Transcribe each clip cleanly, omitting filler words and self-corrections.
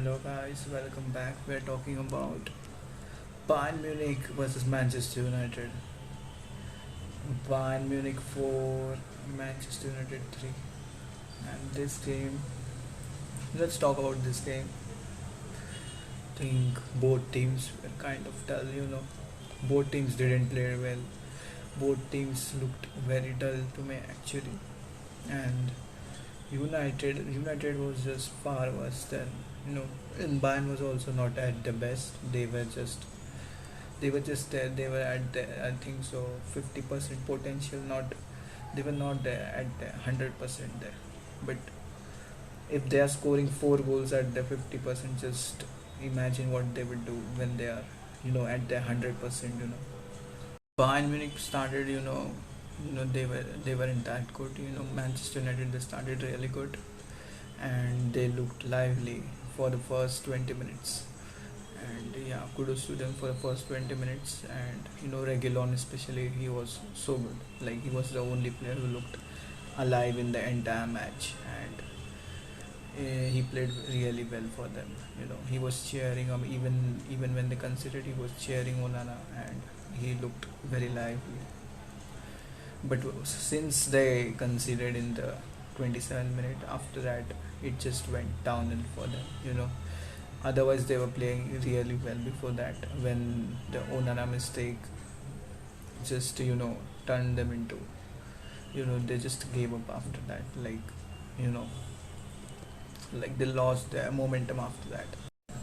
Hello guys, welcome back. We're talking about Bayern Munich versus Manchester United. Bayern Munich 4, Manchester United 3. And this game, let's talk about this game. I think both teams were kind of dull. Both teams didn't play well. Both teams looked very dull to me actually. And United was just far worse than you know. And Bayern was also not at the best. They were just there. They were at the, I think so 50% potential. Not They were not there at the 100% there. But if they are scoring 4 goals at the 50%, just imagine what they would do when they are at the 100%. Bayern Munich started. They weren't that good. Manchester United, they started really good, and they looked lively for the first 20 minutes. And yeah, kudos to them for the first 20 minutes. And Reguilon especially, he was so good. Like, he was the only player who looked alive in the entire match. And he played really well for them. He was cheering even when they conceded, he was cheering Onana, and he looked very lively. But since they conceded in the 27th minute, after that it just went downhill for them. Otherwise they were playing really well before that, when the Onana mistake just turned them into, they just gave up after that. You know like they lost their momentum after that.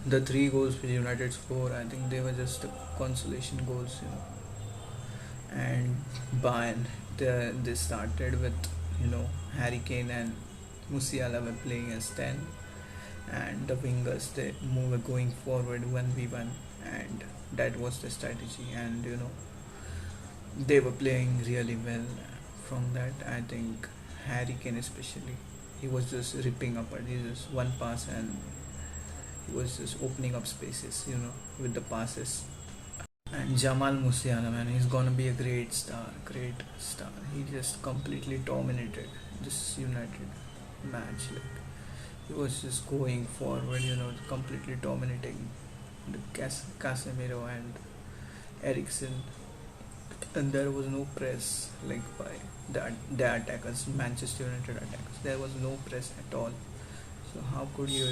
The 3 goals which United scored, I think they were just consolation goals. And Bayern, they started with Harry Kane and Musiala were playing as 10, and the wingers, they were going forward 1v1, and that was the strategy. And they were playing really well. From that, I think Harry Kane especially, he was just ripping apart. He just one pass, and he was just opening up spaces with the passes. And Jamal Musiala, man, he's gonna be a great star, great star. He just completely dominated this United match. Like, he was just going forward, completely dominating the Casemiro and Eriksen, and there was no press like by the attackers, Manchester United attackers. There was no press at all. So how could you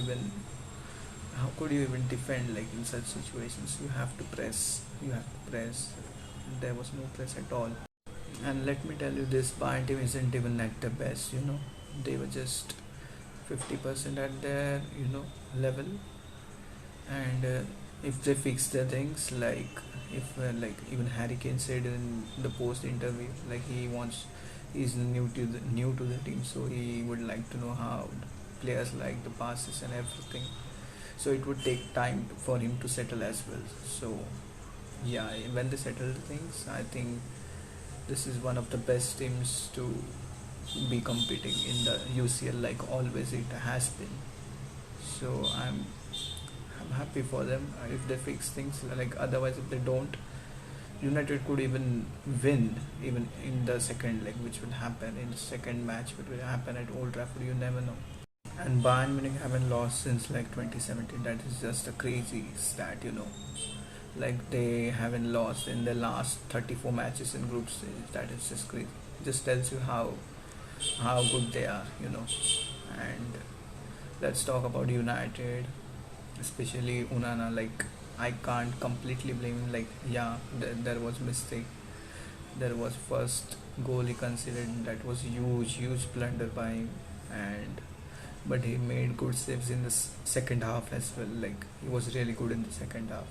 even defend, like, in such situations? You have to press. There was no press at all. And let me tell you, this Bayern team isn't even at the best. They were just 50% at their level. And if they fix their things, like, if like even Harry Kane said in the post interview, like, he's new to the team, so he would like to know how players like the passes and everything. So it would take time for him to settle as well. So yeah, when they settle things, I think this is one of the best teams to be competing in the UCL, like always it has been. So I'm happy for them if they fix things. Like, otherwise, if they don't, United could even win even in the second leg, which will happen in the second match, which will happen at Old Trafford. You never know. And Bayern Munich haven't lost since like 2017. That is just a crazy stat. Like, they haven't lost in the last 34 matches in group stage. That is just crazy. Just tells you how good they are. And let's talk about United, especially Unana. Like, I can't completely blame him. Like, yeah, there was mistake. There was first goal he considered, that was huge blunder by him. And but he made good saves in the second half as well. Like, he was really good in the second half.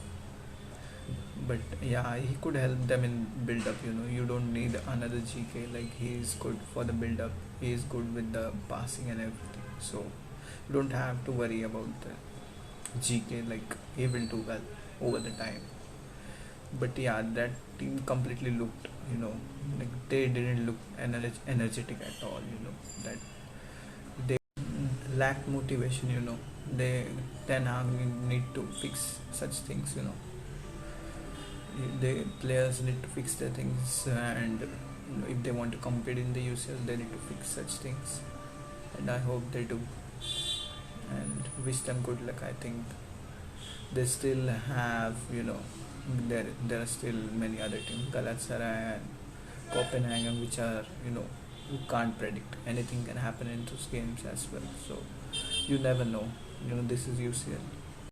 But yeah, he could help them in build up. You don't need another GK. Like, he is good for the build up. He is good with the passing and everything. So you don't have to worry about the GK. Like, he will do well over the time. But yeah, that team completely looked, like, they didn't look energetic at all. That they lacked motivation. They Ten Hag need to fix such things. The players need to fix their things, and if they want to compete in the UCL, they need to fix such things, and I hope they do. and wish them good luck. I think they still have, there are still many other teams, Galatasaray and Copenhagen, which are, you can't predict. Anything can happen in those games as well. So you never know. This is UCL.